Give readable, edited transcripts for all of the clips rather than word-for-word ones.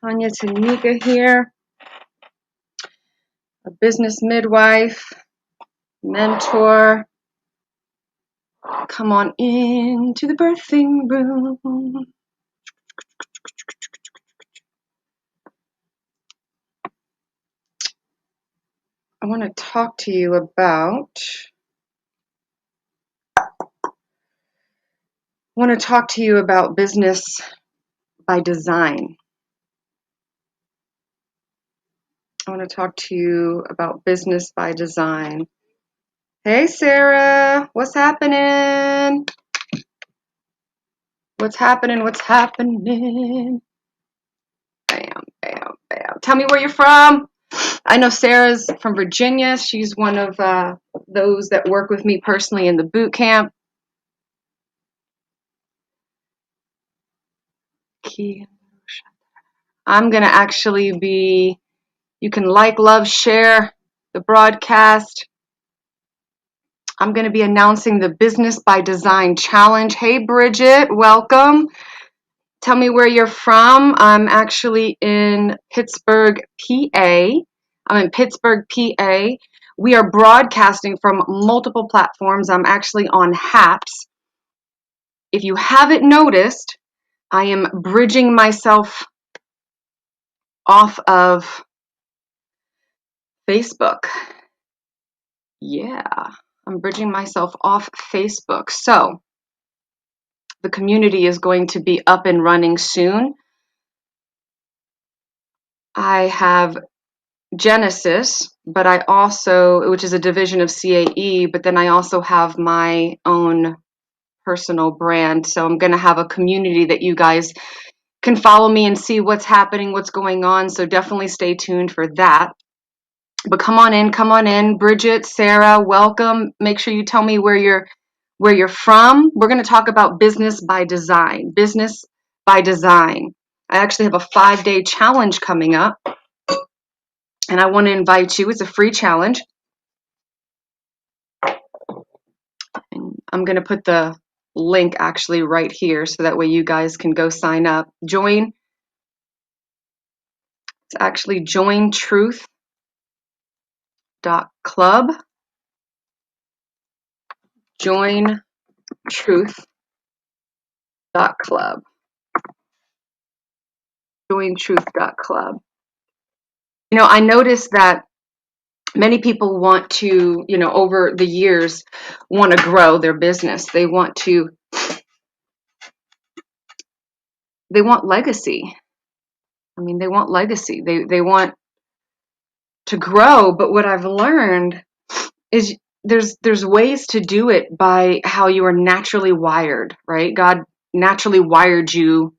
Tanya Tanika here, a business midwife, mentor. Come on into the birthing room. I want to talk to you about business by design. I want to talk to you about business by design. Hey, Sarah, what's happening? What's happening? What's happening? Bam, bam, bam. Tell me where you're from. I know Sarah's from Virginia. She's one of those that work with me personally in the boot camp. I'm going to actually be, you can like, love, share the broadcast. I'm going to be announcing the Business by Design Challenge. Hey, Bridget, welcome. Tell me where you're from. I'm actually in Pittsburgh, PA. I'm in Pittsburgh, PA. We are broadcasting from multiple platforms. I'm actually on HAPS. If you haven't noticed, I am bridging myself off of Facebook. Yeah, I'm bridging myself off Facebook. So the community is going to be up and running soon. I have Genesis, but I also, which is a division of CAE, but then I also have my own personal brand. So I'm going to have a community that you guys can follow me and see what's happening, what's going on. So definitely stay tuned for that. But come on in. Bridget, Sarah, welcome. Make sure you tell me where you're from. We're going to talk about business by design. Business by design. I actually have a 5-day challenge coming up, and I want to invite you. It's a free challenge. And I'm going to put the link actually right here so that way you guys can go sign up. Join. It's actually jointruth.club. Jointruth.club. Jointruth.club. You know, I noticed that many people want to, over the years, want to grow their business. They want legacy. I mean, they want legacy. They want to grow, but what I've learned is there's ways to do it by how you are naturally wired, right? God naturally wired you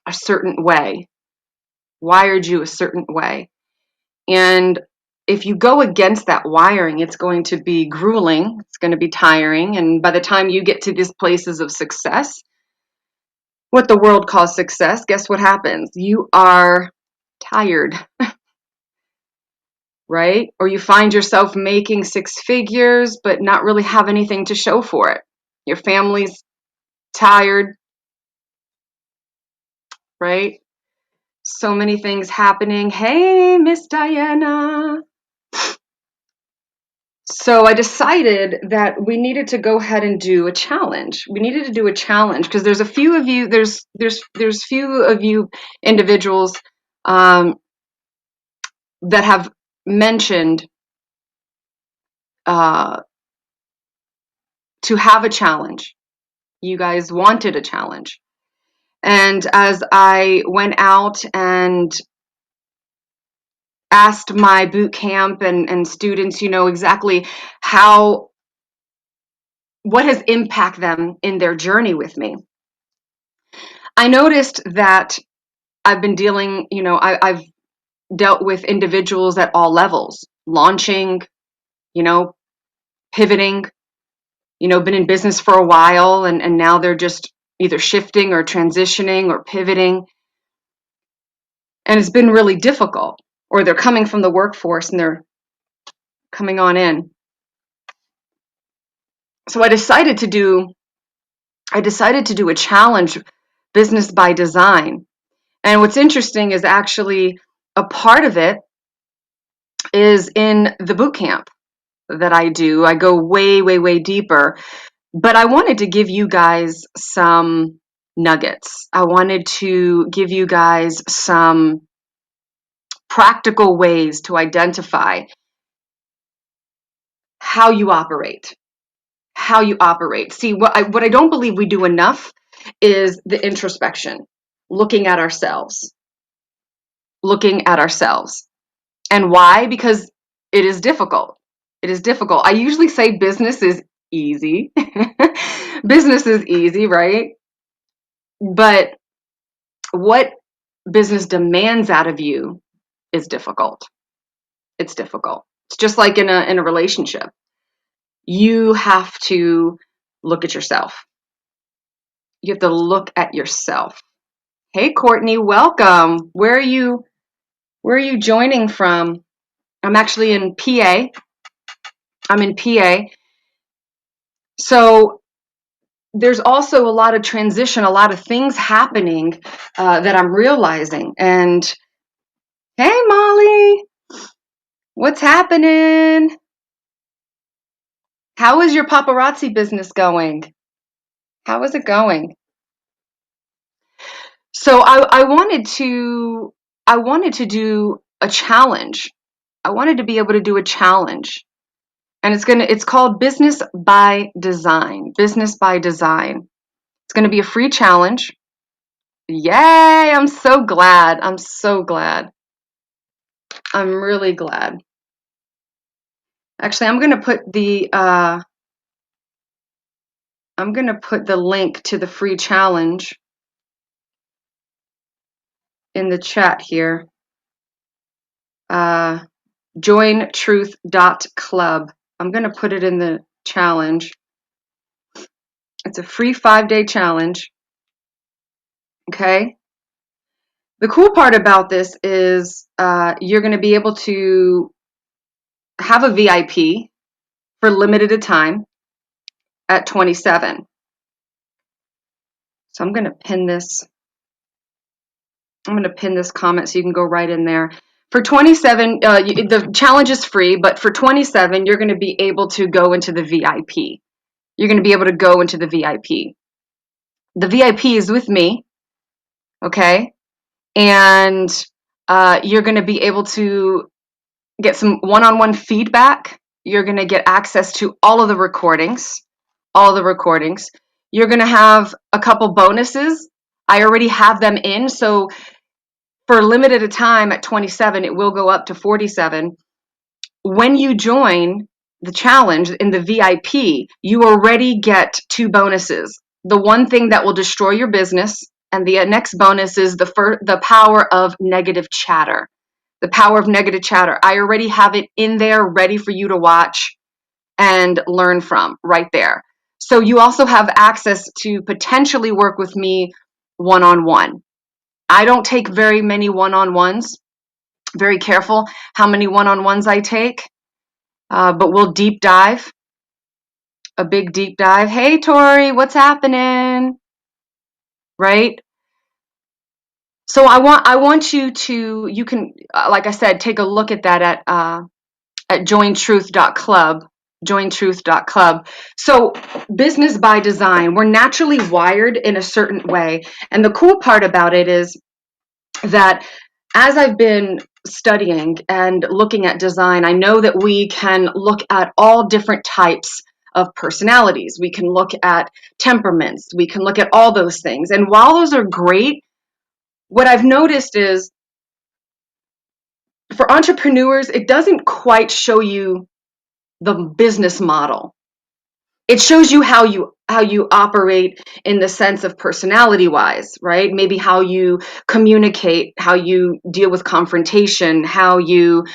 a certain way. And if you go against that wiring, it's going to be grueling, it's going to be tiring, and by the time you get to these places of success, what the world calls success, guess what happens? You are tired, right? Or you find yourself making 6 figures, but not really have anything to show for it. Your family's tired, right? So many things happening. Hey, Miss Diana. So I decided that we needed to go ahead and do a challenge. We needed to do a challenge because there's a few of you, there's few of you individuals that have mentioned to have a challenge. You guys wanted a challenge. And as I went out and asked my boot camp and students, exactly what has impacted them in their journey with me, I noticed that I've been dealing, I've dealt with individuals at all levels, launching, pivoting, been in business for a while and now they're just either shifting or transitioning or pivoting. And it's been really difficult. Or they're coming from the workforce and they're coming on in. So I decided to do a challenge, business by design. And what's interesting is actually a part of it is in the boot camp that I do. I go way, way, way deeper. But I wanted to give you guys some nuggets. I wanted to give you guys some practical ways to identify how you operate. How you operate. See, what I don't believe we do enough is the introspection, looking at ourselves, looking at ourselves. And why? Because it is difficult. It is difficult. I usually say business is easy. Business is easy, right? But what business demands out of you is difficult. It's difficult. It's just like in a relationship. You have to look at yourself. You have to look at yourself. Hey Courtney, welcome. Where are you joining from? I'm actually in PA. I'm in PA. So there's also a lot of transition, a lot of things happening that I'm realizing. And hey Molly, what's happening? How is your paparazzi business going? How is it going? So I wanted to do a challenge. I wanted to be able to do a challenge. And it's called Business by Design. Business by Design. It's gonna be a free challenge. Yay! I'm so glad. I'm so glad. I'm really glad. Actually, I'm gonna put the link to the free challenge in the chat here. Jointruth.club. I'm gonna put it in the challenge. It's a free 5-day challenge. Okay. The cool part about this is you're gonna be able to have a VIP for limited time at 27. So I'm gonna pin this. I'm gonna pin this comment so you can go right in there. For 27, the challenge is free, but for 27, you're gonna be able to go into the VIP. You're gonna be able to go into the VIP. The VIP is with me, okay? And you're gonna be able to get some one-on-one feedback. You're gonna get access to all of the recordings, all of the recordings. You're gonna have a couple bonuses. I already have them in, so for a limited time at 27, it will go up to 47. When you join the challenge in the VIP, you already get 2 bonuses. The one thing that will destroy your business, and the next bonus is the power of negative chatter. The power of negative chatter. I already have it in there ready for you to watch and learn from right there. So you also have access to potentially work with me one-on-one. I don't take very many one-on-ones. Very careful how many one-on-ones I take, but we'll deep dive, a big deep dive. Hey, Tori, what's happening? Right? So I want you can, like I said, take a look at that at jointruth.club, jointruth.club. So business by design, we're naturally wired in a certain way. And the cool part about it is that as I've been studying and looking at design, I know that we can look at all different types of personalities. We can look at temperaments. We can look at all those things. And while those are great, what I've noticed is for entrepreneurs, it doesn't quite show you the business model. It shows you how you operate in the sense of personality wise, right? Maybe how you communicate, how you deal with confrontation, how you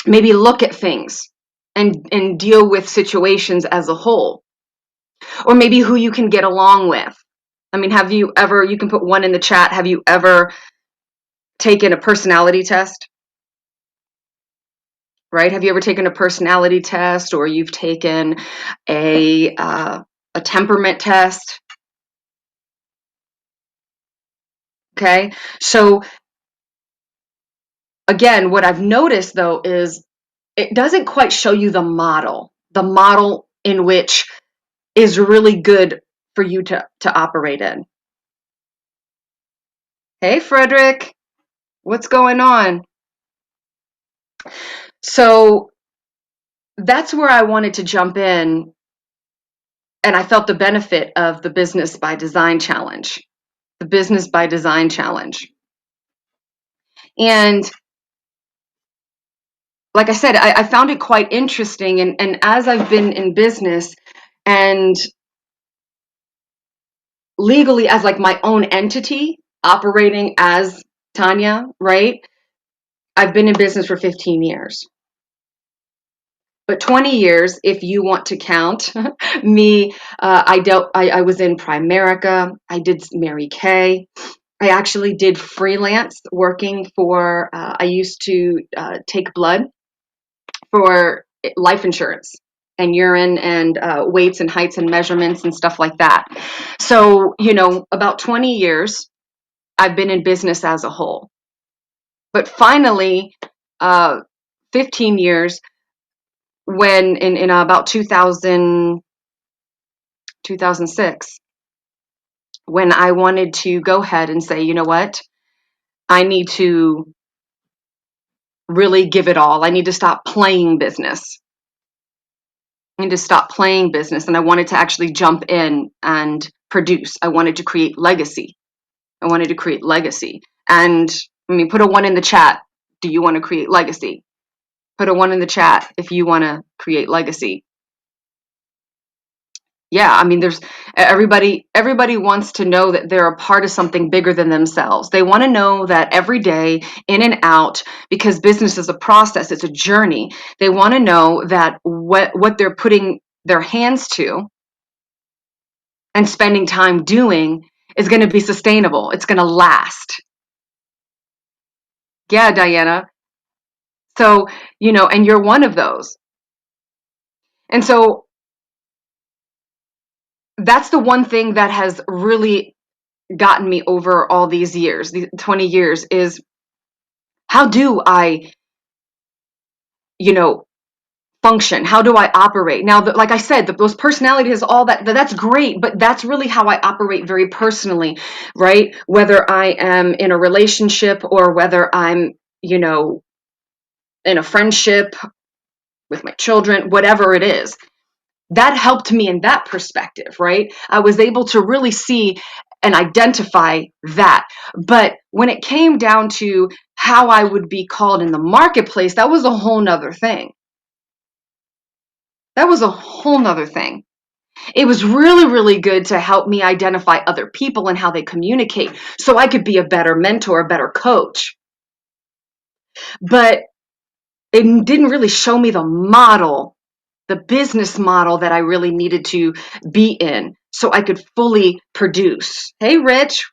maybe look at things and deal with situations as a whole, or maybe who you can get along with. I mean, have you ever, you can put 1 in the chat, have you ever taken a personality test? Right? Have you ever taken a personality test, or you've taken a temperament test? Okay. So again, what I've noticed though is it doesn't quite show you the model in which is really good for you to operate in. Hey, Frederick, what's going on? So that's where I wanted to jump in, and I felt the benefit of the Business by Design Challenge. The Business by Design Challenge. And like I said, I found it quite interesting. And as I've been in business and legally as like my own entity operating as Tanya, right? I've been in business for 15 years. But 20 years, if you want to count me, I was in Primerica. I did Mary Kay. I actually did freelance working for, I used to take blood for life insurance and urine and weights and heights and measurements and stuff like that. So, about 20 years, I've been in business as a whole. But finally, uh, 15 years, when in about 2006, when I wanted to go ahead and say, you know what, I need to really give it all. I need to stop playing business. I need to stop playing business. And I wanted to actually jump in and produce. I wanted to create legacy. I wanted to create legacy. And I mean, put a 1 in the chat. Do you want to create legacy? Put a 1 in the chat if you want to create legacy. Yeah, I mean, there's everybody wants to know that they're a part of something bigger than themselves. They want to know that every day, in and out, because business is a process, it's a journey. They want to know that what they're putting their hands to and spending time doing is going to be sustainable. It's going to last. Yeah, Diana. So, and you're one of those. And so that's the one thing that has really gotten me over all these years, these 20 years, is how do I, you know, function? How do I operate? Now, like I said, those personalities, all that's great, but that's really how I operate very personally, right? Whether I am in a relationship or whether I'm, in a friendship with my children, whatever it is. That helped me in that perspective, right? I was able to really see and identify that. But when it came down to how I would be called in the marketplace, that was a whole nother thing. That was a whole nother thing. It was really, really good to help me identify other people and how they communicate so I could be a better mentor, a better coach. But it didn't really show me the model, the business model that I really needed to be in so I could fully produce. Hey, Rich,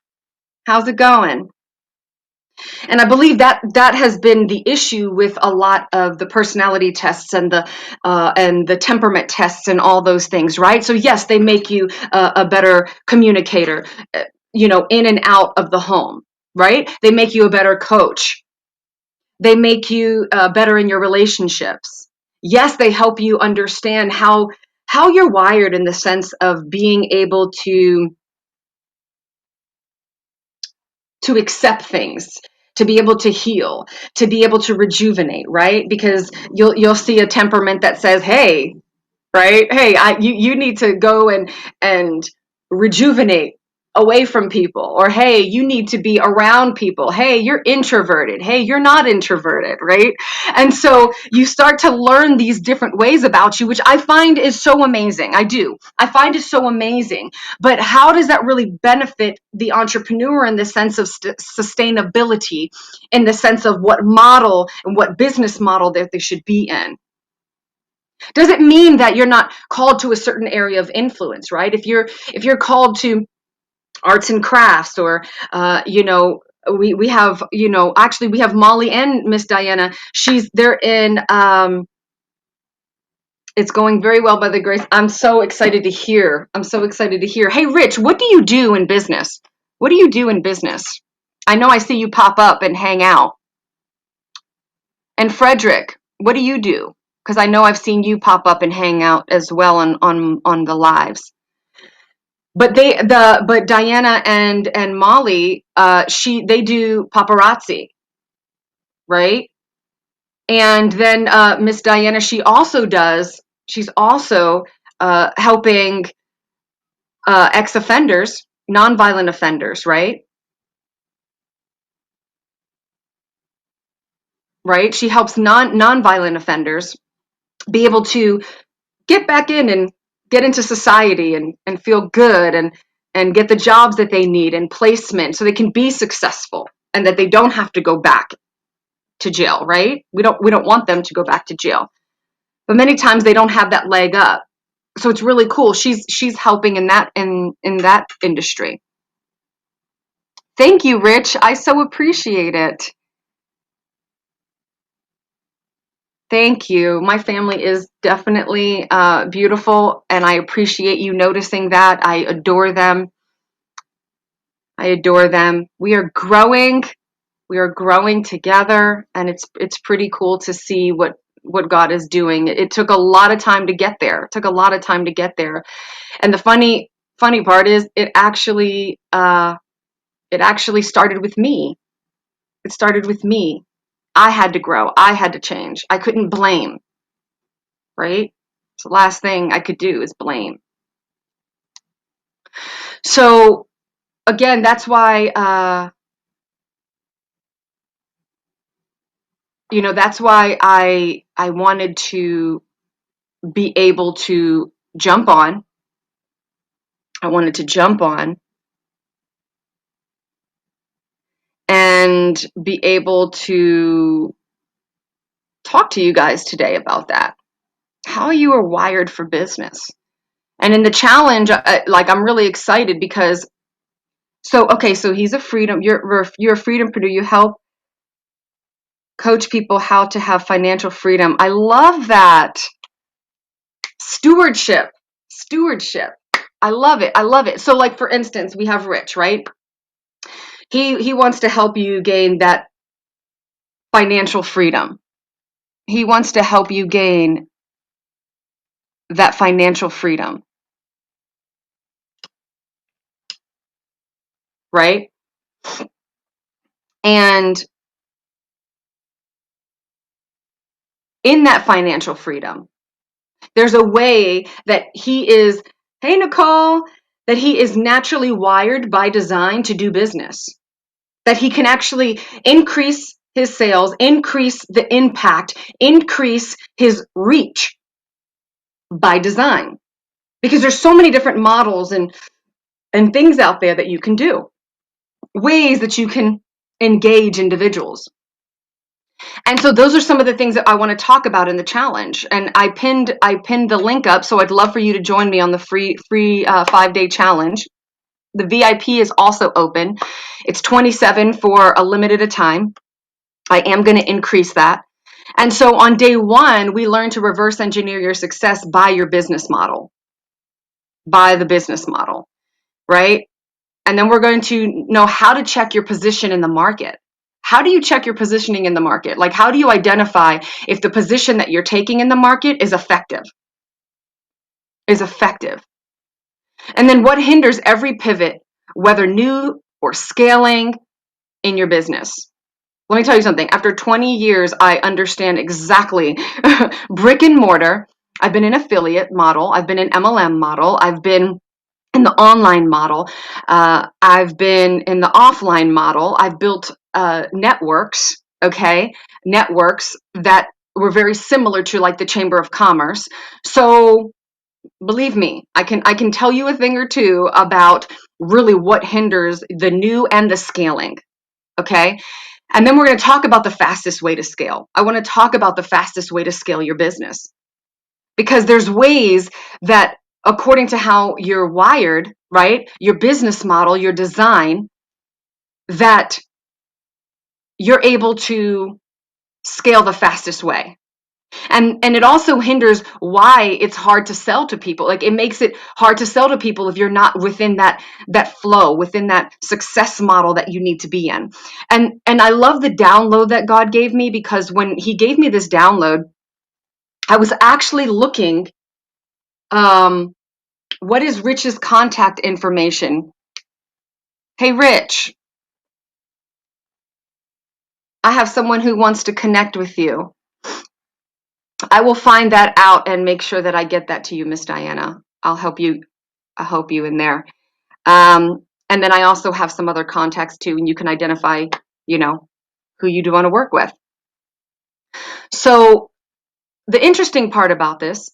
how's it going? And I believe that has been the issue with a lot of the personality tests and the temperament tests and all those things, right? So yes, they make you a better communicator, in and out of the home, right? They make you a better coach. They make you better in your relationships. Yes, they help you understand how you're wired in the sense of being able to accept things, to be able to heal, to be able to rejuvenate, right? Because you'll see a temperament that says, "Hey, right? Hey, you need to go and rejuvenate away from people," or "Hey, you need to be around people. Hey, you're introverted. Hey, you're not introverted," right? And so you start to learn these different ways about you, which I find is so amazing. I find it so amazing. But how does that really benefit the entrepreneur in the sense of sustainability, in the sense of what model and what business model that they should be in? Does it mean that you're not called to a certain area of influence, right? If you're called to arts and crafts, or we have, actually we have Molly and Miss Diana. They're in it's going very well by the grace. I'm so excited to hear. Hey, Rich, what do you do in business? What do you do in business? I know I see you pop up and hang out. And Frederick, what do you do? Because I know I've seen you pop up and hang out as well on the lives. But Diana and Molly, they do paparazzi, right? And then Miss Diana, she's also helping ex-offenders, nonviolent offenders, right? Right? She helps nonviolent offenders be able to get back in and get into society and feel good and get the jobs that they need and placement so they can be successful and that they don't have to go back to jail, right? We don't want them to go back to jail. But many times they don't have that leg up. So it's really cool. She's helping in that industry. Thank you, Rich. I so appreciate it. Thank you. My family is definitely beautiful, and I appreciate you noticing that. I adore them. I adore them. We are growing. We are growing together, and it's pretty cool to see what God is doing. It took a lot of time to get there. It took a lot of time to get there. And the funny part is it actually started with me. It started with me. I had to grow. I had to change. I couldn't blame, right? So the last thing I could do is blame. So again, that's why that's why I wanted to be able to jump on. I wanted to jump on and be able to talk to you guys today about that. How you are wired for business. And in the challenge, like I'm really excited because so he's a freedom. You're a freedompreneur. You help coach people how to have financial freedom. I love that. Stewardship. I love it. I love it. So like for instance, we have Rich, right? He wants to help you gain that financial freedom. He wants to help you gain that financial freedom, right? And in that financial freedom, there's a way that he is, hey, Nicole, that he is naturally wired by design to do business, that he can actually increase his sales, increase the impact, increase his reach by design. Because there's so many different models and things out there that you can do, ways that you can engage individuals. And so those are some of the things that I want to talk about in the challenge. And I pinned the link up, so I'd love for you to join me on the free 5-day challenge. The VIP is also open. It's $27 for a limited time. I am going to increase that. And so on day 1, we learn to reverse engineer your success by your business model, by the business model, right? And then we're going to know how to check your position in the market. How do you check your positioning in the market? Like, how do you identify if the position that you're taking in the market is effective? Is effective. And then what hinders every pivot, whether new or scaling in your business? Let me tell you something. After 20 years, I understand exactly brick and mortar. I've been an affiliate model. I've been an MLM model. I've been in the online model. I've been in the offline model. I've built networks, okay? Networks that were very similar to like the Chamber of Commerce. So believe me, I can tell you a thing or two about really what hinders the new and the scaling, okay? And then we're going to talk about the fastest way to scale. I want to talk about the fastest way to scale your business because there's ways that according to how you're wired, right? Your business model, your design, that you're able to scale the fastest way. And it also hinders why it's hard to sell to people. Like, it makes it hard to sell to people if you're not within that flow, within that success model that you need to be in. And I love the download that God gave me, because when he gave me this download, I was actually looking, what is Rich's contact information? Hey, Rich, I have someone who wants to connect with you. I will find that out and make sure that I get that to you, Miss Diana. I'll help you in there. And then I also have some other contacts too, and you can identify, who you do want to work with. So the interesting part about this,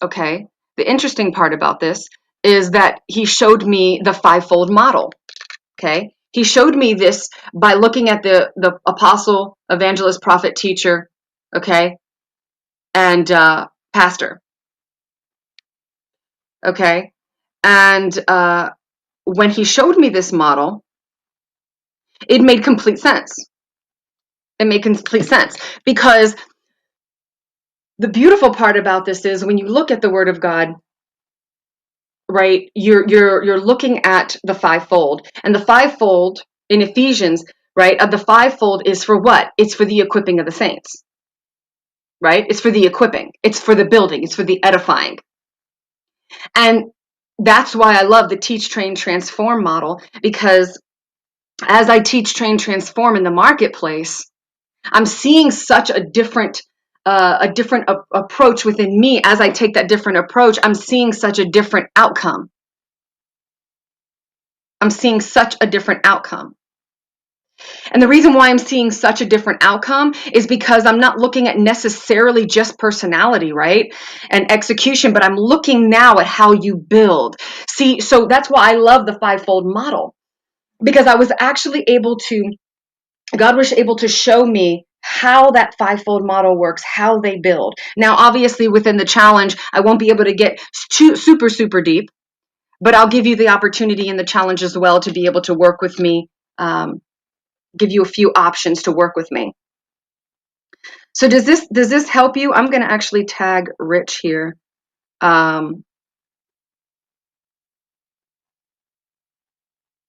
is that he showed me the fivefold model. Okay. He showed me this by looking at the apostle, evangelist, prophet, teacher, okay, and pastor. Okay. And when he showed me this model, it made complete sense. It made complete sense, because the beautiful part about this is when you look at the Word of God, right, you're looking at the fivefold, and the fivefold in Ephesians, right, the fivefold is for what? It's for the equipping of the saints, right? It's for the equipping. It's for the building. It's for the edifying. And that's why I love the teach, train, transform model, because as I teach, train, transform in the marketplace, I'm seeing such a different approach within me. As I take that different approach, I'm seeing such a different outcome. I'm seeing such a different outcome. And the reason why I'm seeing such a different outcome is because I'm not looking at necessarily just personality, right? And execution, but I'm looking now at how you build. See, so that's why I love the fivefold model, because I was actually God was able to show me how that fivefold model works, how they build. Now, obviously, within the challenge, I won't be able to get super, super deep, but I'll give you the opportunity in the challenge as well to be able to work with me, give you a few options to work with me. So does this help you? I'm going to actually tag Rich here. I'm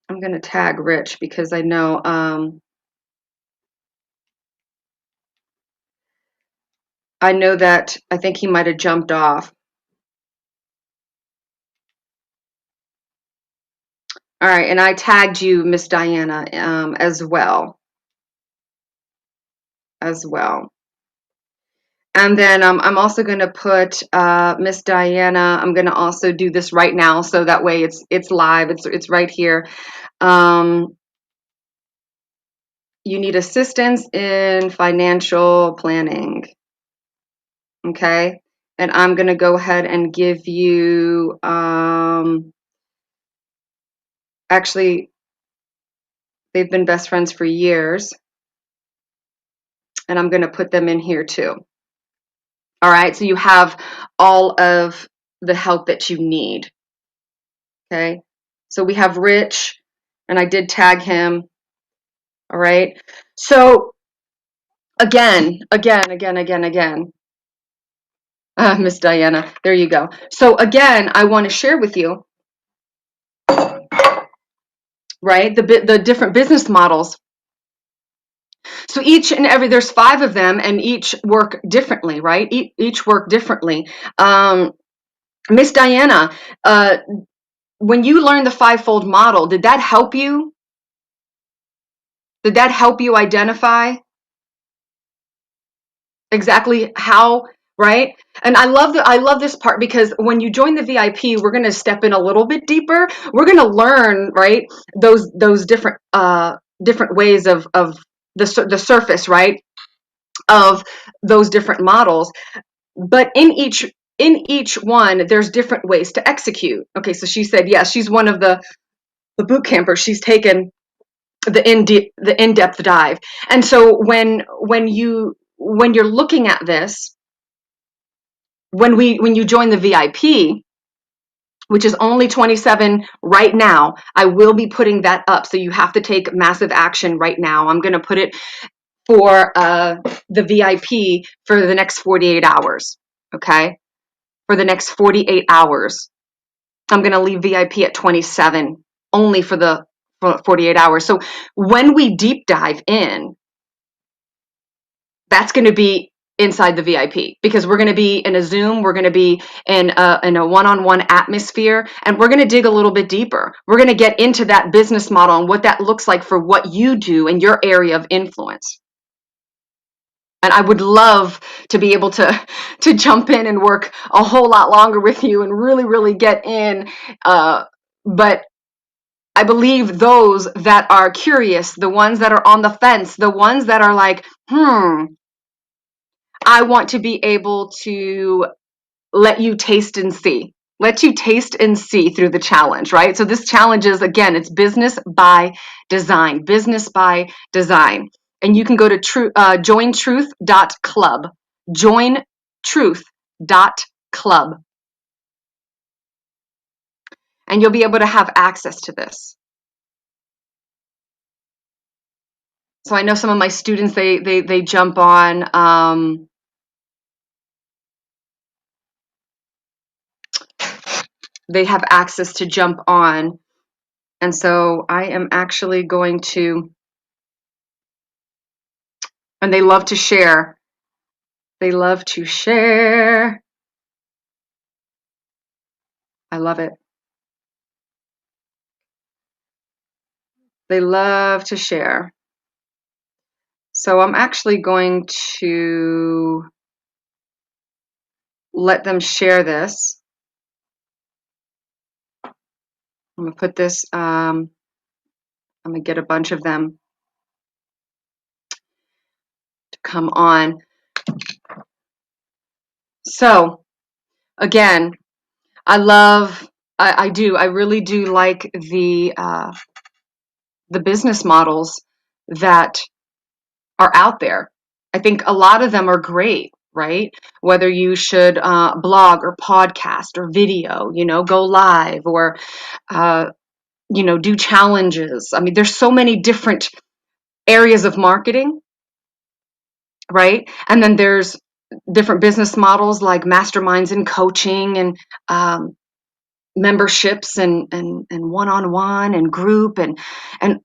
going to tag Rich because I know that I think he might have jumped off. All right, and I tagged you, Miss Diana, as well. And then I'm also going to put Miss Diana. I'm going to also do this right now, so that way it's live. It's right here. You need assistance in financial planning. Okay, and I'm going to go ahead and give you. Actually, they've been best friends for years, and I'm going to put them in here too. All right, so you have all of the help that you need. Okay, so we have Rich, and I did tag him. All right, so again, Miss Diana, there you go. So again, I want to share with you, right, the different business models. So each and every, there's 5 of them, and each work differently, right? Each work differently. Miss Diana, when you learned the fivefold model, did that help you? Did that help you identify exactly how, right? And I love this part, because when you join the VIP, we're going to step in a little bit deeper. We're going to learn, right, those different ways of the surface, right, of those different models. But in each one, there's different ways to execute. Okay, so she said, yes, she's one of the boot campers. She's taken the in-depth dive. And so when you're looking at this, when you join the VIP, which is only $27 right now, I will be putting that up. So you have to take massive action right now. I'm going to put it for the VIP for the next 48 hours. okay, for the next 48 hours. I'm going to leave VIP at 27 only for the 48 hours. So when we deep dive in, that's going to be inside the VIP, because we're going to be in a Zoom, we're going to be in a one-on-one atmosphere, and we're going to dig a little bit deeper. We're going to get into that business model and what that looks like for what you do in your area of influence. And I would love to be able to jump in and work a whole lot longer with you and really, really get in. But I believe those that are curious, the ones that are on the fence, the ones that are like, I want to be able to let you taste and see. Let you taste and see through the challenge, right? So this challenge is, again, it's business by design, business by design. And you can go to jointruth.club, jointruth.club, and you'll be able to have access to this. So I know some of my students, they jump on, they have access to jump on. And so I am actually going to, and they love to share. They love to share. I love it. They love to share. So I'm actually going to let them share this. I'm going to put this, I'm going to get a bunch of them to come on. So again, I really do like the business models that are out there. I think a lot of them are great, right? Whether you should blog or podcast or video, go live or, do challenges. I mean, there's so many different areas of marketing, right? And then there's different business models like masterminds and coaching and memberships and one-on-one and group and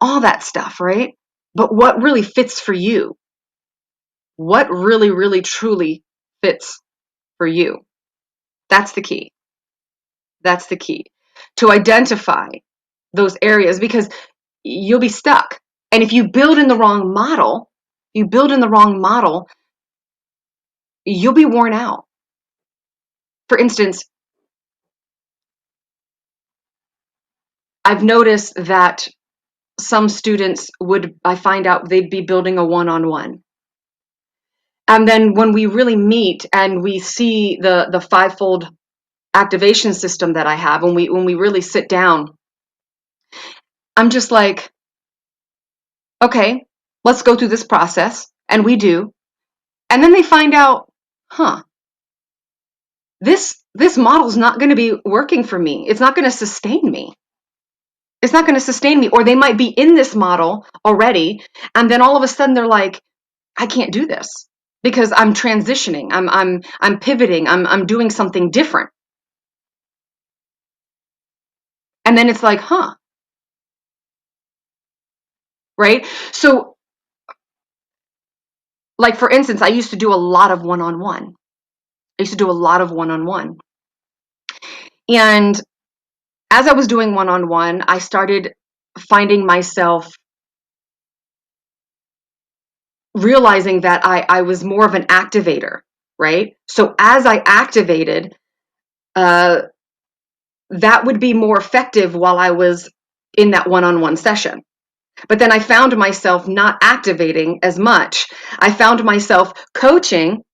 all that stuff, right? But what really fits for you? What really, really, truly fits for you? That's the key. That's the key. To identify those areas, because you'll be stuck. And if you build in the wrong model, you'll be worn out. For instance, I've noticed that some students I find out they'd be building a one-on-one. And then when we really meet and we see the fivefold activation system that I have, when we really sit down, I'm just like, okay, let's go through this process. And we do. And then they find out, this model's not going to be working for me. It's not going to sustain me. It's not going to sustain me. Or they might be in this model already. And then all of a sudden they're like, I can't do this because I'm transitioning. I'm pivoting. I'm doing something different. And then it's like, right? So like, for instance, I used to do a lot of one-on-one. And as I was doing one-on-one, I started finding myself realizing that I was more of an activator, right? So as I activated, that would be more effective while I was in that one-on-one session. But then I found myself not activating as much. I found myself coaching,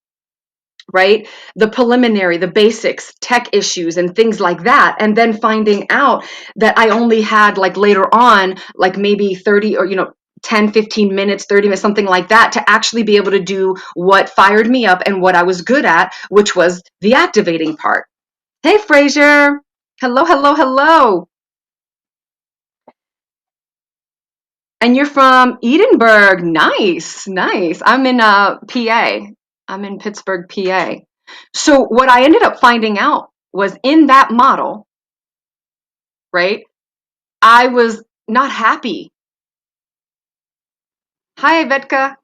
right? The preliminary, the basics, tech issues and things like that. And then finding out that I only had, like, later on, like maybe 30 or, 10, 15 minutes, 30 minutes, something like that, to actually be able to do what fired me up and what I was good at, which was the activating part. Hey, Frazier. Hello, hello, hello. And you're from Edinburgh. Nice, nice. I'm in PA. I'm in Pittsburgh, PA. So what I ended up finding out was in that model, right? I was not happy. Hi, Ivetka.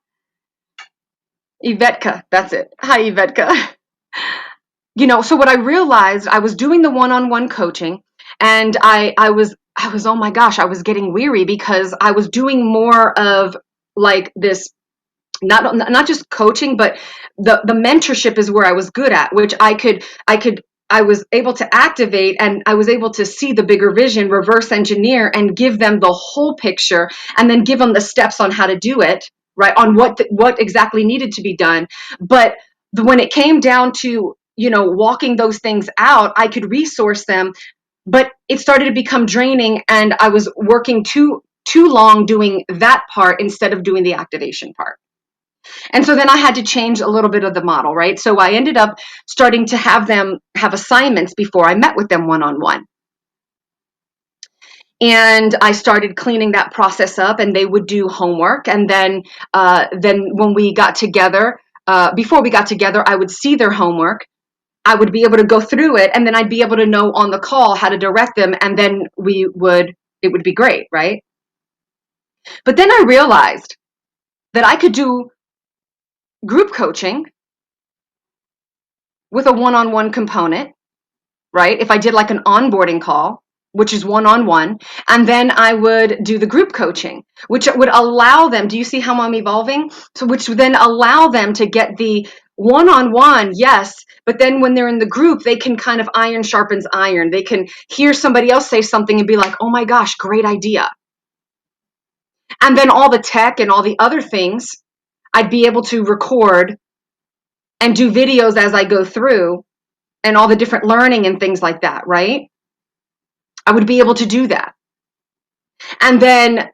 Ivetka, that's it. Hi, Ivetka. So what I realized, I was doing the one-on-one coaching, and I was, oh my gosh, I was getting weary because I was doing more of like this, not just coaching, but the mentorship is where I was good at, which I was able to activate, and I was able to see the bigger vision, reverse engineer, and give them the whole picture, and then give them the steps on how to do it, right? On what exactly needed to be done. But when it came down to, walking those things out, I could resource them, but it started to become draining, and I was working too long doing that part instead of doing the activation part. And so then I had to change a little bit of the model, right? So I ended up starting to have them have assignments before I met with them one-on-one. And I started cleaning that process up, and they would do homework. And then when we got together, before we got together, I would see their homework. I would be able to go through it, and then I'd be able to know on the call how to direct them, and then it would be great, right? But then I realized that I could do group coaching with a one-on-one component, right? If I did like an onboarding call, which is one-on-one, and then I would do the group coaching, which would allow them, do you see how I'm evolving? So which would then allow them to get the one-on-one, yes, but then when they're in the group, they can kind of iron sharpens iron. They can hear somebody else say something and be like, oh my gosh, great idea. And then all the tech and all the other things, I'd be able to record and do videos as I go through, and all the different learning and things like that, right? I would be able to do that. And then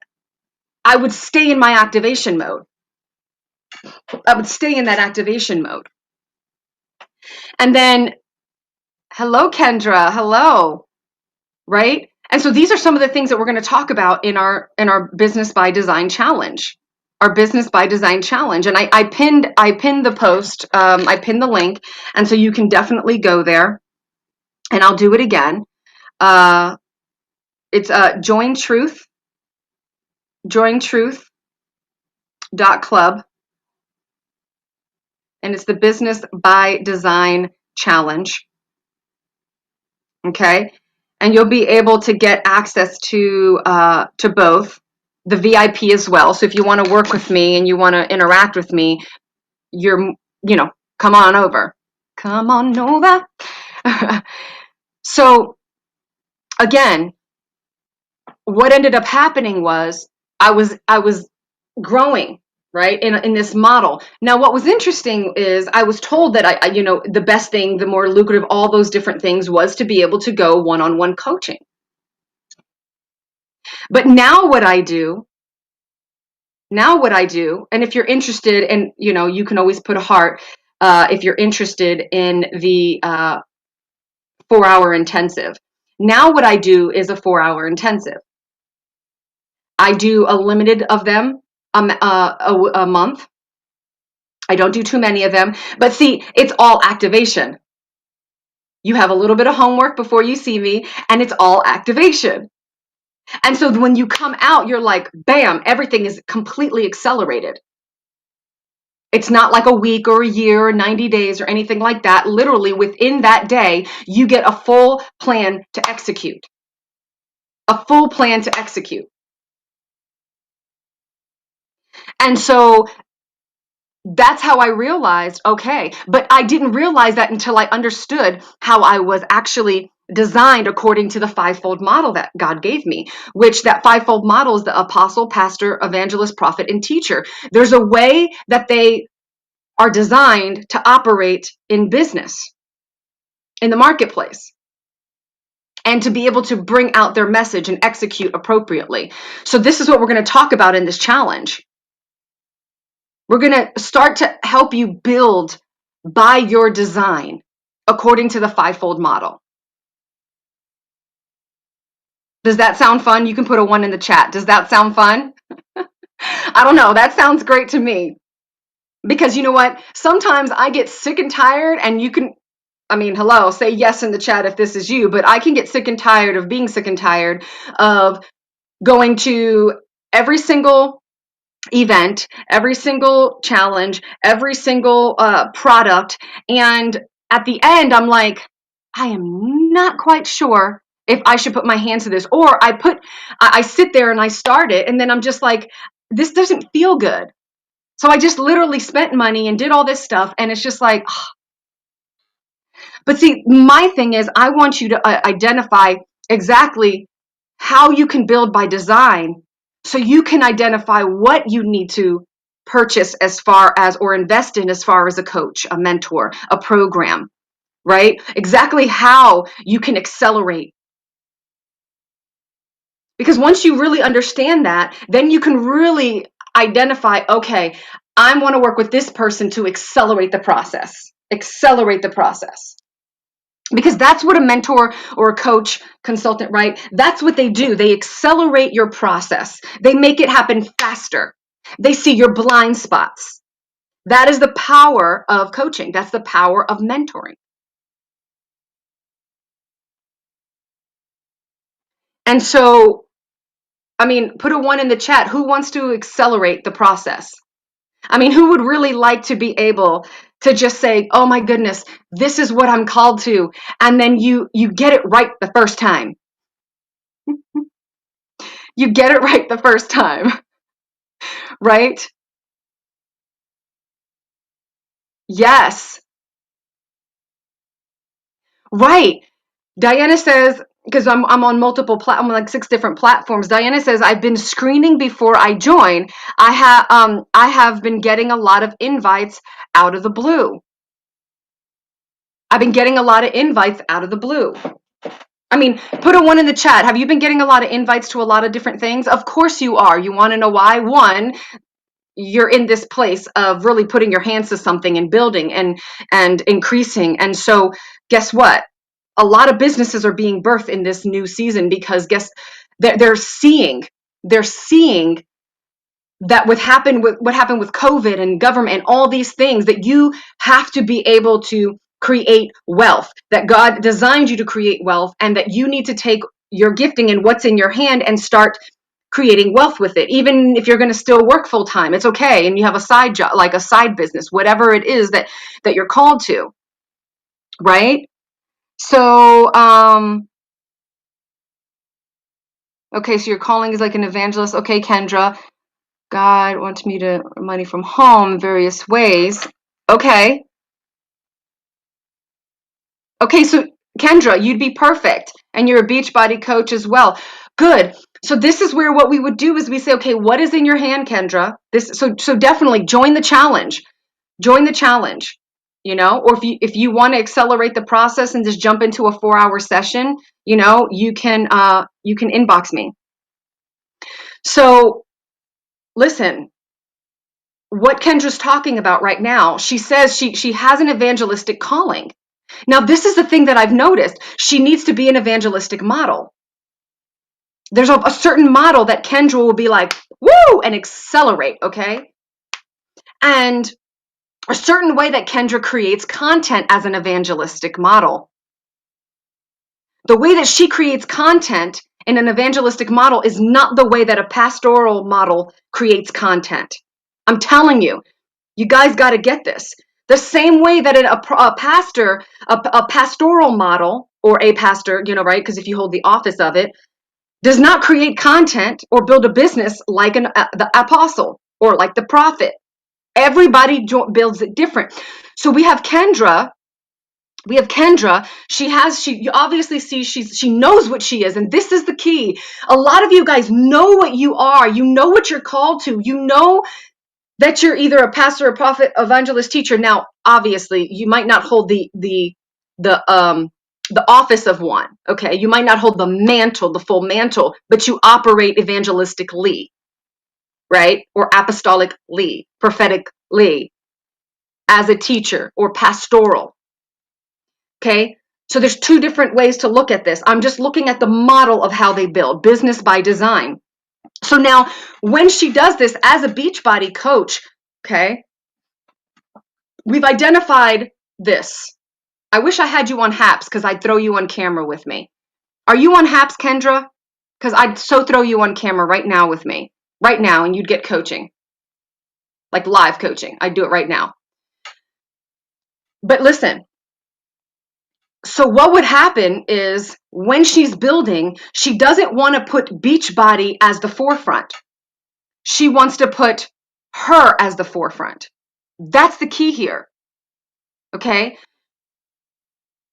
I would stay in my activation mode. I would stay in that activation mode. And then, hello, Kendra. Hello. Right? And so these are some of the things that we're going to talk about in our Business by Design challenge. Our Business by Design challenge. And I pinned the post. I pinned the link. And so you can definitely go there. And I'll do it again. It's jointruth.club. And it's the Business by Design challenge. Okay, and you'll be able to get access to both the VIP as well. So if you want to work with me and you want to interact with me, come on over. Come on over. So again, what ended up happening was I was growing, right, in this model. Now what was interesting is I was told that I the best thing, the more lucrative, all those different things, was to be able to go one-on-one coaching. But now what I do, and if you're interested, and you can always put a heart if you're interested in the 4-hour intensive. Now what I do is a 4-hour intensive. I do a limited of them a month. I don't do too many of them, but see, it's all activation. You have a little bit of homework before you see me, and it's all activation. And so when you come out, you're like, bam, everything is completely accelerated. It's not like a week or a year or 90 days or anything like that. Literally within that day, you get a full plan to execute. A full plan to execute. And so that's how I realized, okay, but I didn't realize that until I understood how I was actually designed according to the fivefold model that God gave me, which that fivefold model is the apostle, pastor, evangelist, prophet, and teacher. There's a way that they are designed to operate in business, in the marketplace, and to be able to bring out their message and execute appropriately. So this is what we're going to talk about in this challenge. We're going to start to help you build by your design according to the fivefold model. Does that sound fun? You can put a 1 in the chat. Does that sound fun? I don't know. That sounds great to me. Because you know what? Sometimes I get sick and tired, and you can, I mean, hello, say yes in the chat if this is you, but I can get sick and tired of being sick and tired of going to every single event, every single challenge, every single product. And at the end, I'm like, I am not quite sure if I should put my hands to this. Or I sit there and I start it, and then I'm just like, this doesn't feel good. So I just literally spent money and did all this stuff. And it's just like, but see, my thing is, I want you to identify exactly how you can build by design so you can identify what you need to purchase as far as or invest in as far as a coach, a mentor, a program, right? Exactly how you can accelerate. Because once you really understand that, then you can really identify, okay, I want to work with this person to accelerate the process. Accelerate the process. Because that's what a mentor or a coach, consultant, right? That's what they do. They accelerate your process. They make it happen faster. They see your blind spots. That is the power of coaching. That's the power of mentoring. And so, I mean, put a 1 in the chat. Who wants to accelerate the process? I mean, who would really like to be able to just say, "Oh my goodness, this is what I'm called to," and then you get it right the first time. You get it right the first time, right? Yes, right. Diana says, because I'm on multiple I'm on like 6 different platforms. Diana says, I've been screening before I join. I have been getting a lot of invites out of the blue. I've been getting a lot of invites out of the blue. I mean, put a 1 in the chat. Have you been getting a lot of invites to a lot of different things? Of course you are. You want to know why? 1, you're in this place of really putting your hands to something and building and increasing. And so guess what? A lot of businesses are being birthed in this new season because they're seeing that what happened with COVID and government and all these things, that you have to be able to create wealth, that God designed you to create wealth, and that you need to take your gifting and what's in your hand and start creating wealth with it. Even if you're going to still work full time, it's okay. And you have a side job, like a side business, whatever it is that you're called to, right? So, okay, so your calling is like an evangelist. Okay, Kendra, God wants me to money from home in various ways. Okay. Okay, so Kendra, you'd be perfect. And you're a Beachbody coach as well. Good. So this is where what we would do is we say, okay, what is in your hand, Kendra? So definitely join the challenge. Join the challenge. Or if you want to accelerate the process and just jump into a 4-hour session, you can inbox me. So listen, what Kendra's talking about right now, she says she has an evangelistic calling. Now, this is the thing that I've noticed. She needs to be an evangelistic model. There's a certain model that Kendra will be like, woo, and accelerate, okay? And a certain way that Kendra creates content as an evangelistic model. The way that she creates content in an evangelistic model is not the way that a pastoral model creates content. I'm telling you, you guys got to get this. The same way that a pastoral model, or a pastor, right? Because if you hold the office of it, does not create content or build a business like the apostle or like the prophet. Everybody builds it different. So we have Kendra. You obviously see she knows what she is, and this is the key. A lot of you guys know what you are. You know what you're called to. You know that you're either a pastor, a prophet, evangelist, teacher. Now, obviously, you might not hold the office of one. Okay, you might not hold the full mantle, but you operate evangelistically, right? Or apostolically, prophetically, as a teacher or pastoral. Okay, so there's 2 different ways to look at this. I'm just looking at the model of how they build business by design. So now, when she does this as a Beachbody coach, okay, we've identified this. I wish I had you on Haps because I'd throw you on camera with me. Are you on Haps, Kendra? Because I'd so throw you on camera right now with me. Right now, and you'd get coaching. Like live coaching. I'd do it right now. But listen, so what would happen is when she's building, she doesn't want to put Beachbody as the forefront. She wants to put her as the forefront. That's the key here. Okay?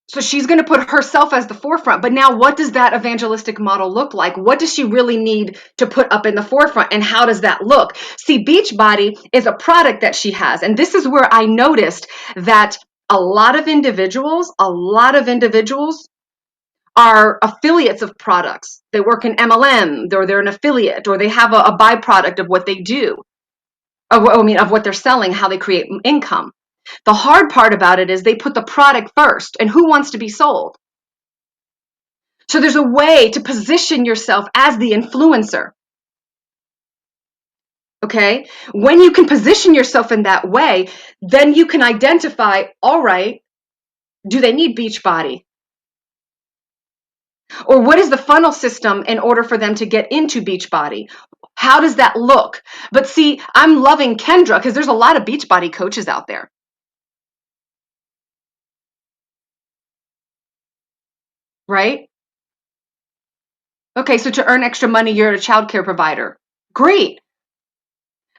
So she's going to put herself as the forefront. But now what does that evangelistic model look like? What does she really need to put up in the forefront? And how does that look? See, Beachbody is a product that she has. And this is where I noticed that a lot of individuals are affiliates of products. They work in MLM, or they're an affiliate, or they have a byproduct of what they do, of what they're selling, how they create income. The hard part about it is they put the product first, and who wants to be sold? So there's a way to position yourself as the influencer. Okay? When you can position yourself in that way, then you can identify, all right, do they need Beachbody? Or what is the funnel system in order for them to get into Beachbody? How does that look? But see, I'm loving Kendra because there's a lot of Beachbody coaches out there. Right? Okay, so to earn extra money, you're a childcare provider. Great.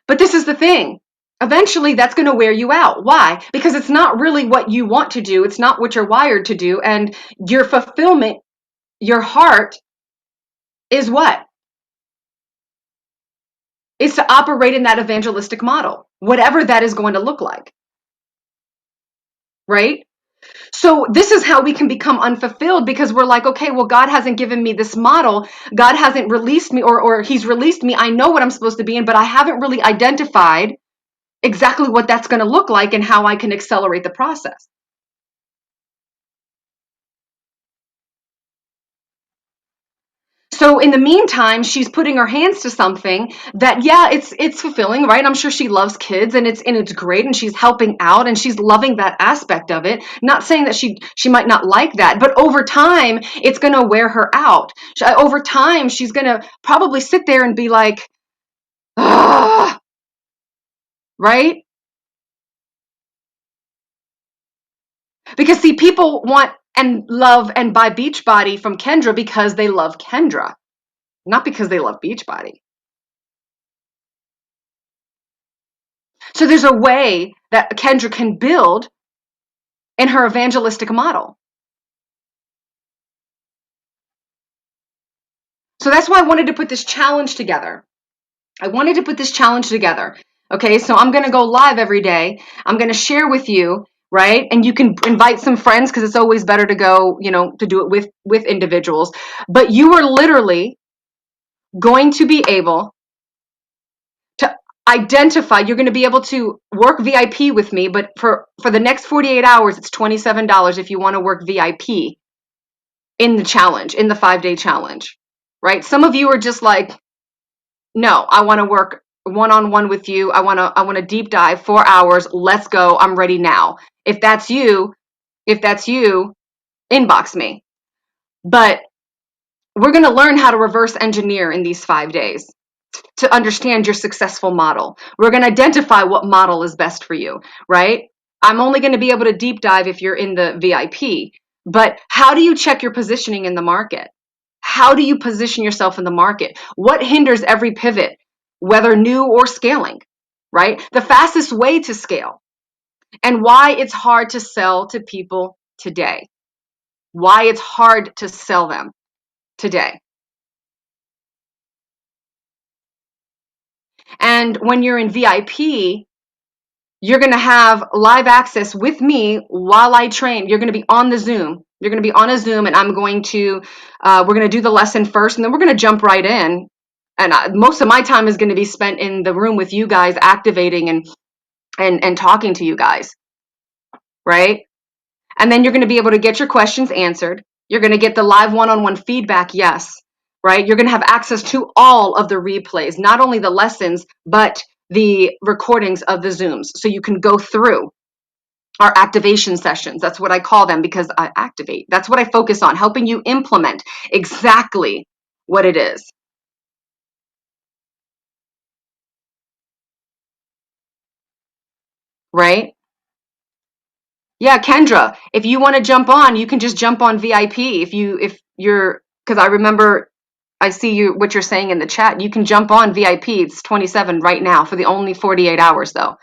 But this is the thing. Eventually, that's going to wear you out. Why? Because it's not really what you want to do. It's not what you're wired to do. And your fulfillment, your heart is what? Is to operate in that evangelistic model, whatever that is going to look like. Right? So this is how we can become unfulfilled because we're like, okay, well, God hasn't given me this model. God hasn't released me or he's released me. I know what I'm supposed to be in, but I haven't really identified exactly what that's going to look like and how I can accelerate the process. So in the meantime, she's putting her hands to something that, yeah, it's fulfilling, right? I'm sure she loves kids and it's great and she's helping out and she's loving that aspect of it. Not saying that she might not like that, but over time, it's going to wear her out. Over time, she's going to probably sit there and be like, ah, right? Because see, people want and love and buy Beachbody from Kendra because they love Kendra, not because they love Beachbody. So there's a way that Kendra can build in her evangelistic model. So that's why I wanted to put this challenge together. Okay, so I'm going to go live every day. I'm going to share with you, right? And you can invite some friends because it's always better to go, to do it with individuals. But you are literally going to be able to identify, you're going to be able to work VIP with me, but for the next 48 hours, it's $27 if you want to work VIP in the challenge, in the 5-day challenge, right? Some of you are just like, no, I want to work one-on-one with you. I want to deep dive 4 hours. Let's go. I'm ready now. If that's you, inbox me. But we're going to learn how to reverse engineer in these 5 days to understand your successful model. We're going to identify what model is best for you, right? I'm only going to be able to deep dive if you're in the VIP. But how do you check your positioning in the market? How do you position yourself in the market? What hinders every pivot, whether new or scaling, right? The fastest way to scale and why it's hard to sell to people today. Why it's hard to sell them today. And when you're in VIP, you're going to have live access with me while I train. You're going to be on the Zoom. You're going to be on a Zoom and I'm going to, we're going to do the lesson first and then we're going to jump right in. And most of my time is going to be spent in the room with you guys, activating and talking to you guys, right? And then you're going to be able to get your questions answered. You're going to get the live one-on-one feedback, yes, right? You're going to have access to all of the replays, not only the lessons, but the recordings of the Zooms. So you can go through. our activation sessions. That's what I call them because I activate. That's what I focus on, helping you implement exactly what it is. Right? Yeah, Kendra, if you want to jump on, you can just jump on VIP. If you're, because I remember I see you what you're saying in the chat. You can jump on VIP. It's 27 right now for the only 48 hours though.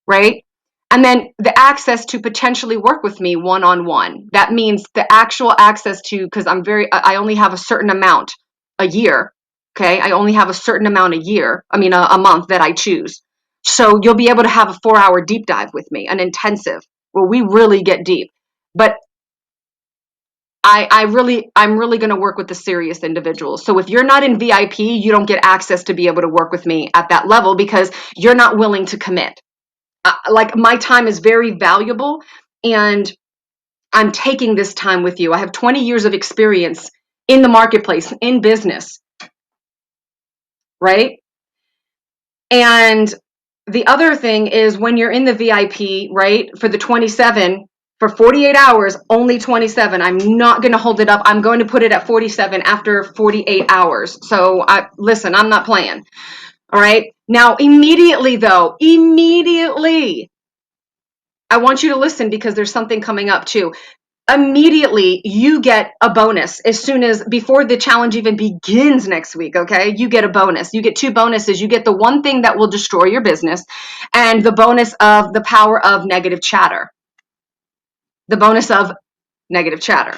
Right? And then the access to potentially work with me one on one. That means the actual access to, because I only have a certain amount a year. Okay. I only have a certain amount a year. I mean, a month that I choose. So you'll be able to have a 4 hour deep dive with me, an intensive where we really get deep. But I'm really going to work with the serious individuals. So if you're not in VIP, you don't get access to be able to work with me at that level because you're not willing to commit. Like my time is very valuable and I'm taking this time with you. I have 20 years of experience in the marketplace, in business, right? And the other thing is when you're in the VIP, right, for the 27, for 48 hours, only 27. I'm not going to hold it up. I'm going to put it at 47 after 48 hours. So listen, I'm not playing. All right. Now, immediately though, immediately, I want you to listen because there's something coming up too. Immediately you get a bonus as soon as before the challenge even begins next week. Okay, you get a bonus. You get two bonuses. You get the one thing that will destroy your business and the bonus of the power of negative chatter, the bonus of negative chatter.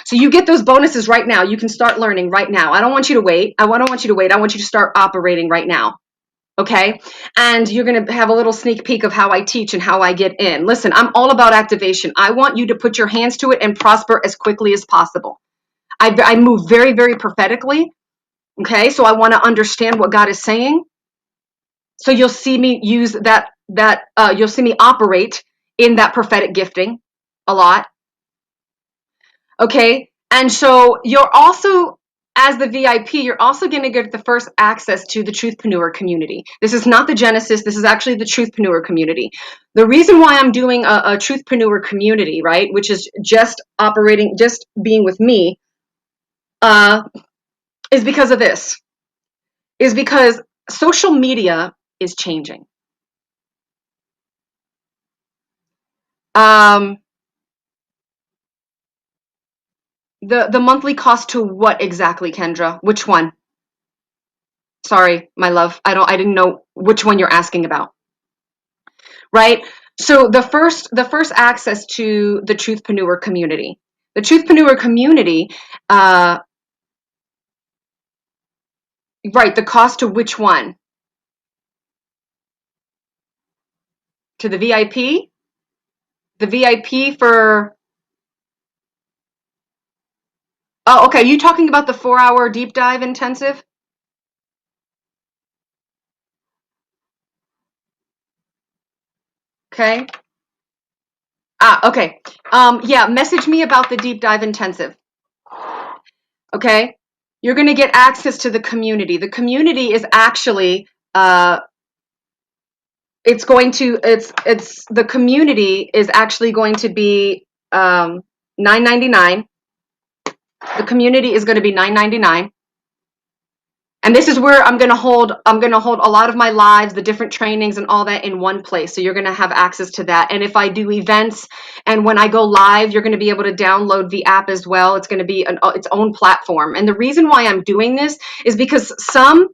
So you get those bonuses right now. You can start learning right now. I don't want you to wait. Don't want you to wait. I want you to start operating right now. Okay. And you're going to have a little sneak peek of how I teach and how I get in. Listen, I'm all about activation. I want you to put your hands to it and prosper as quickly as possible. I move very, very prophetically. Okay. So I want to understand what God is saying. So you'll see me use you'll see me operate in that prophetic gifting a lot. Okay. And so you're also, as the VIP, you're also going to get the first access to the Truthpreneur community. This is not the Genesis. This is actually the Truthpreneur community. The reason why I'm doing a Truthpreneur community, right, which is just operating, just being with me, uh, is because of this, is because social media is changing. Um, the monthly cost to what exactly, Kendra? Which one? Sorry, my love. I didn't know which one you're asking about. Right? So the first access to the Truthpreneur community. The Truthpreneur community, uh, right, the cost to which one? To the VIP? The VIP for, oh, okay, you talking about the 4 hour deep dive intensive? Okay. Okay. Yeah, message me about the deep dive intensive. Okay. You're going to get access to the community. The community is actually, it's the community is actually going to be $9.99. The community is going to be $9.99. And this is where I'm going to hold a lot of my lives, the different trainings and all that in one place. So you're going to have access to that. And if I do events and when I go live, you're going to be able to download the app as well. It's going to be its own platform. And the reason why I'm doing this is because some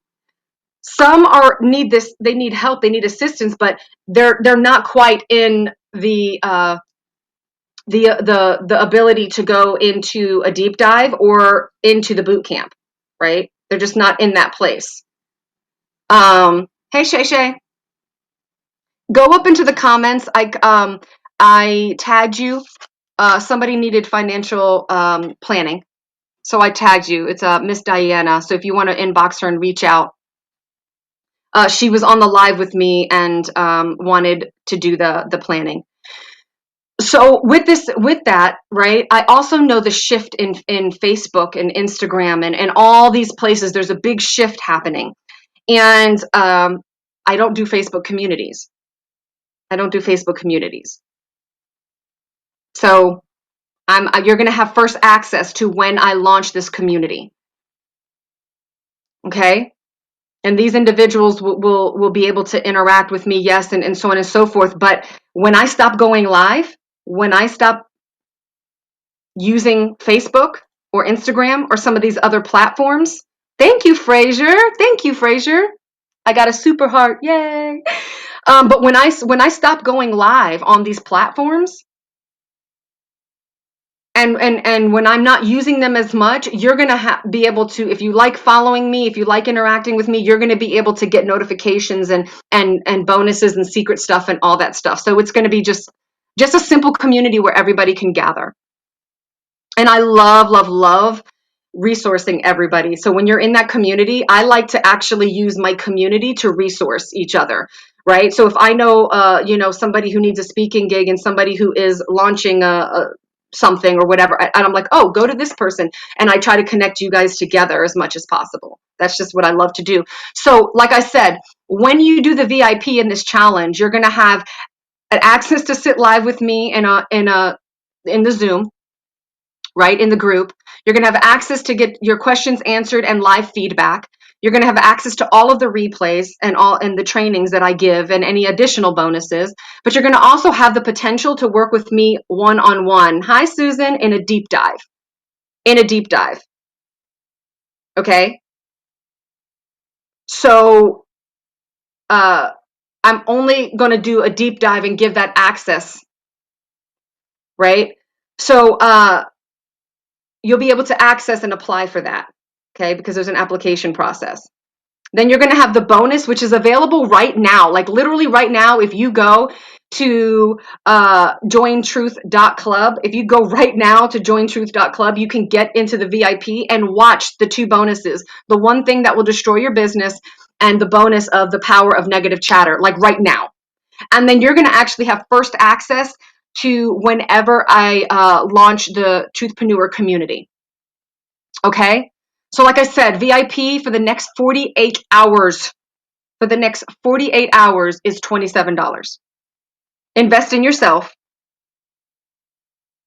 are need this, they need help, they need assistance, but they're not quite in the ability to go into a deep dive or into the boot camp, right? They're just not in that place. Hey Shay Shay, go up into the comments. I tagged you. Somebody needed financial planning, so I tagged you. It's Miss Diana. So if you want to inbox her and reach out, she was on the live with me and wanted to do the planning. So with that, right, I also know the shift in Facebook and Instagram and all these places. There's a big shift happening, and I don't do Facebook communities. I don't do Facebook communities. So you're going to have first access to when I launch this community. Okay. And these individuals will be able to interact with me, yes, and so on and so forth. But when I stop going live, when I stop using Facebook or Instagram or some of these other platforms, thank you, Fraser. Thank you, Fraser. I got a super heart, yay! But when I stop going live on these platforms, and when I'm not using them as much, you're gonna be able to, if you like following me, if you like interacting with me, you're gonna be able to get notifications and bonuses and secret stuff and all that stuff. So it's gonna be just a simple community where everybody can gather. And I love, love, love resourcing everybody. So when you're in that community, I like to actually use my community to resource each other, right? So if I know, somebody who needs a speaking gig and somebody who is launching something or whatever, and I'm like, oh, go to this person, and I try to connect you guys together as much as possible. That's just what I love to do. So, like I said, when you do the VIP in this challenge, you're going to have an access to sit live with me in the Zoom, right, in the group. You're going to have access to get your questions answered and live feedback. You're going to have access to all of the replays and the trainings that I give and any additional bonuses. But you're going to also have the potential to work with me one-on-one. Hi, Susan, in a deep dive. In a deep dive. Okay? So I'm only going to do a deep dive and give that access, right? So you'll be able to access and apply for that, okay? Because there's an application process. Then you're going to have the bonus, which is available right now. Like literally right now, if you go to jointruth.club, if you go right now to jointruth.club, you can get into the VIP and watch the two bonuses. The one thing that will destroy your business and the bonus of the power of negative chatter, like right now. And then you're going to actually have first access to whenever I launch the Truthpreneur community. Okay? So like I said, VIP for the next 48 hours. For the next 48 hours is $27. Invest in yourself.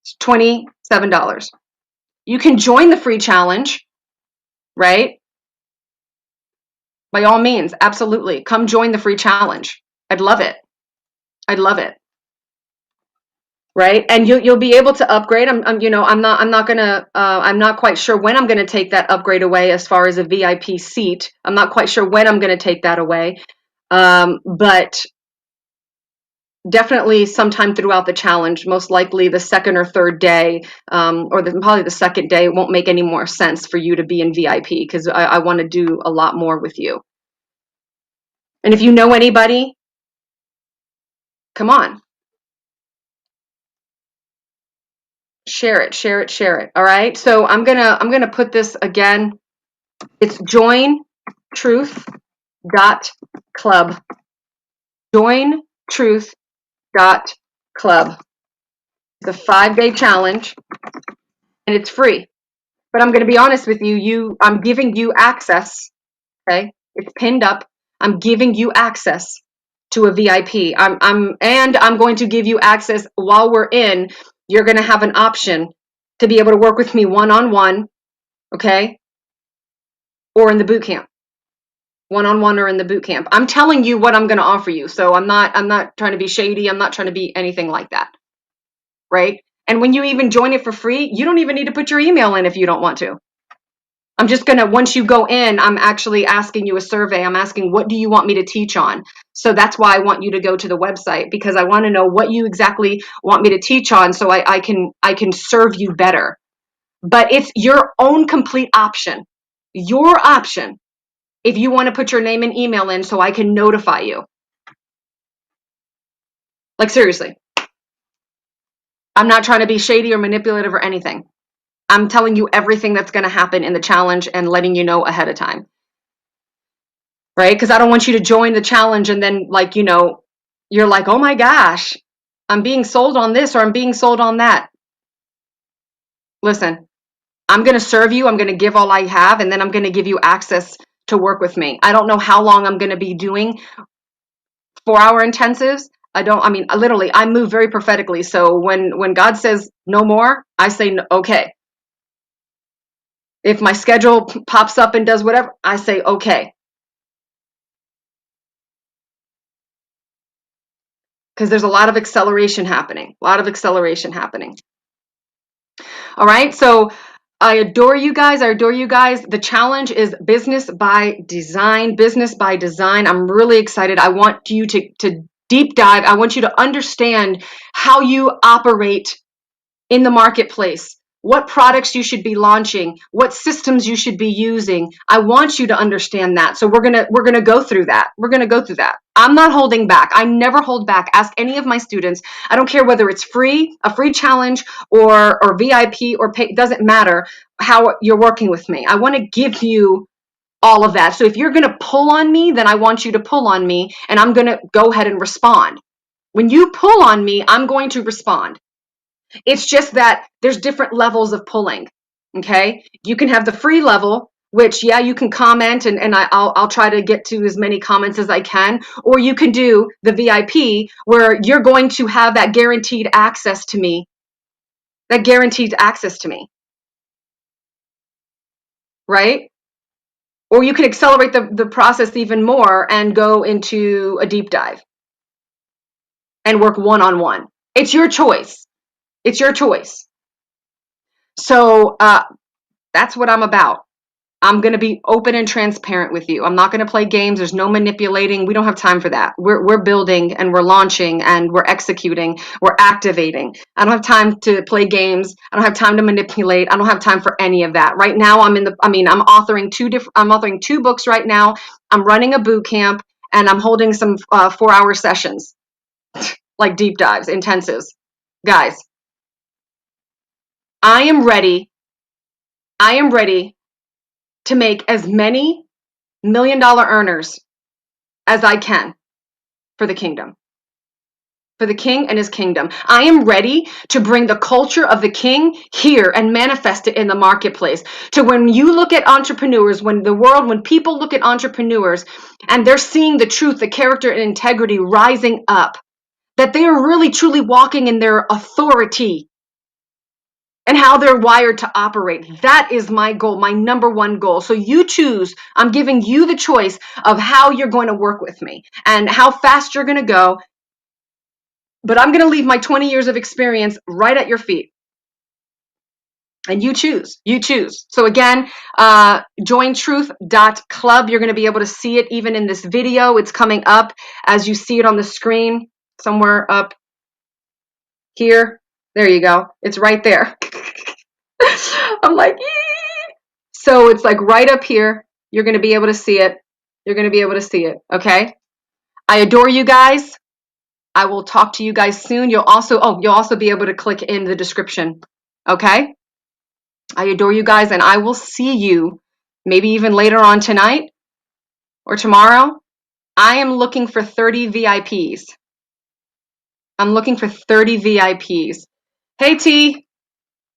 It's $27. You can join the free challenge, right? By all means, absolutely. Come join the free challenge. I'd love it. I'd love it. Right? And you'll be able to upgrade. I'm not quite sure when I'm gonna take that upgrade away as far as a VIP seat. I'm not quite sure when I'm gonna take that away. But definitely sometime throughout the challenge, most likely the second or third day, or probably the second day. It won't make any more sense for you to be in VIP because I want to do a lot more with you. And if you know anybody, come on, share it, share it, share it. All right. So I'm gonna put this again. It's jointruth.club. Jointruth.club. It's a 5-day challenge, and it's free. But I'm going to be honest with you. I'm giving you access. Okay, it's pinned up. I'm giving you access to a VIP. I'm going to give you access while we're in. You're going to have an option to be able to work with me one-on-one, okay, or in the boot camp. One-on-one or in the boot camp. I'm telling you what I'm going to offer you. So I'm not trying to be shady. I'm not trying to be anything like that. Right? And when you even join it for free, you don't even need to put your email in if you don't want to. I'm just going to, once you go in, I'm actually asking you a survey. I'm asking, what do you want me to teach on? So that's why I want you to go to the website, because I want to know what you exactly want me to teach on so I can serve you better. But it's your own complete option. Your option. If you want to put your name and email in so I can notify you. Like seriously. I'm not trying to be shady or manipulative or anything. I'm telling you everything that's going to happen in the challenge and letting you know ahead of time. Right? Because I don't want you to join the challenge and then you're like, oh my gosh, I'm being sold on this or I'm being sold on that. Listen, I'm going to serve you. I'm going to give all I have, and then I'm going to give you access to work with me. I don't know how long I'm going to be doing 4-hour intensives. I mean, literally, I move very prophetically. So when God says no more, I say, okay. If my schedule pops up and does whatever, I say, okay. Because there's a lot of acceleration happening. A lot of acceleration happening. All right. So I adore you guys. I adore you guys. The challenge is business by design. Business by design. I'm really excited. I want you to deep dive. I want you to understand how you operate in the marketplace, what products you should be launching, what systems you should be using. I want you to understand that. So we're going to go through that. We're going to go through that. I'm not holding back. I never hold back. Ask any of my students. I don't care whether it's free, a free challenge, or VIP or pay, it doesn't matter how you're working with me. I want to give you all of that. So if you're going to pull on me, then I want you to pull on me, and I'm going to go ahead and respond. When you pull on me, I'm going to respond. It's just that there's different levels of pulling. Okay. You can have the free level, which, yeah, you can comment and I'll try to get to as many comments as I can. Or you can do the VIP where you're going to have that guaranteed access to me, right? Or you can accelerate the process even more and go into a deep dive and work one-on-one. It's your choice. It's your choice. So that's what I'm about. I'm going to be open and transparent with you. I'm not going to play games. There's no manipulating. We don't have time for that. We're building and we're launching and we're executing. We're activating. I don't have time to play games. I don't have time to manipulate. I don't have time for any of that. Right now I'm I'm authoring two books right now. I'm running a boot camp and I'm holding some 4-hour sessions, like deep dives, intensives. Guys, I am ready. I am ready to make as many $1 million earners as I can for the kingdom, for the king and his kingdom. I am ready to bring the culture of the king here and manifest it in the marketplace. To when you look at entrepreneurs, when people look at entrepreneurs and they're seeing the truth, the character and integrity rising up, that they are really truly walking in their authority and how they're wired to operate. That is my goal, my number one goal. So you choose. I'm giving you the choice of how you're going to work with me and how fast you're going to go. But I'm going to leave my 20 years of experience right at your feet. And you choose. You choose. So again, jointruth.club. You're going to be able to see it even in this video. It's coming up as you see it on the screen, somewhere up here. There you go. It's right there. I'm like, yee! So it's like right up here. You're going to be able to see it. You're going to be able to see it. Okay. I adore you guys. I will talk to you guys soon. You'll also be able to click in the description. Okay. I adore you guys, and I will see you maybe even later on tonight or tomorrow. I am looking for 30 VIPs. I'm looking for 30 VIPs. Hey T.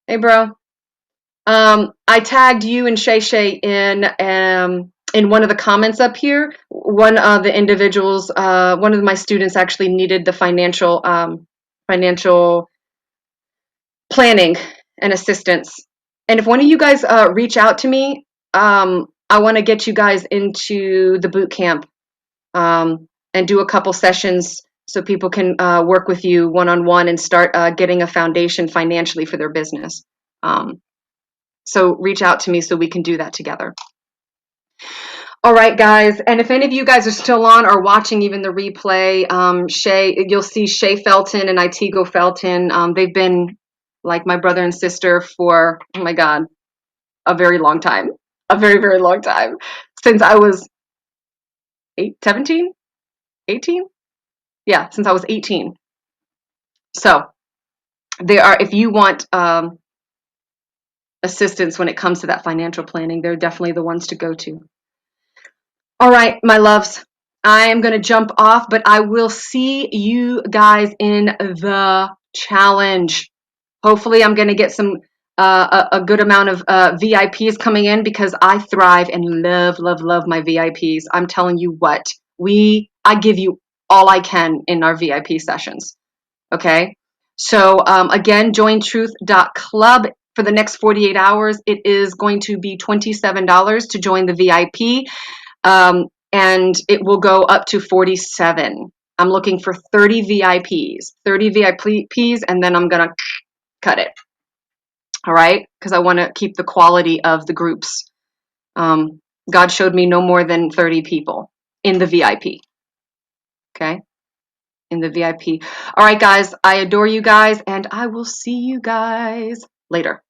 Hey bro. I tagged you and Shay Shay in one of the comments up here. One of the individuals, one of my students actually needed the financial planning and assistance. And if one of you guys reach out to me, I want to get you guys into the boot camp and do a couple sessions so people can work with you one-on-one and start getting a foundation financially for their business. So reach out to me so we can do that together. All right, guys. And if any of you guys are still on or watching even the replay, you'll see Shay Felton and Itigo Felton. They've been like my brother and sister for, oh my God, a very long time. A very, very long time. Since I was 17? 18? Yeah, since I was 18. So if you want assistance when it comes to that financial planning, they're definitely the ones to go to. All right, my loves, I am going to jump off, but I will see you guys in the challenge. Hopefully I'm going to get some a good amount of VIPs coming in because I thrive and love my VIPs. I'm telling you what, I give you all I can in our VIP sessions. Okay. So again, jointruth.club. For the next 48 hours, it is going to be $27 to join the VIP, and it will go up to 47. I'm looking for 30 VIPs, and then I'm going to cut it. All right, because I want to keep the quality of the groups. God showed me no more than 30 people in the VIP. Okay, in the VIP. All right, guys, I adore you guys, and I will see you guys later.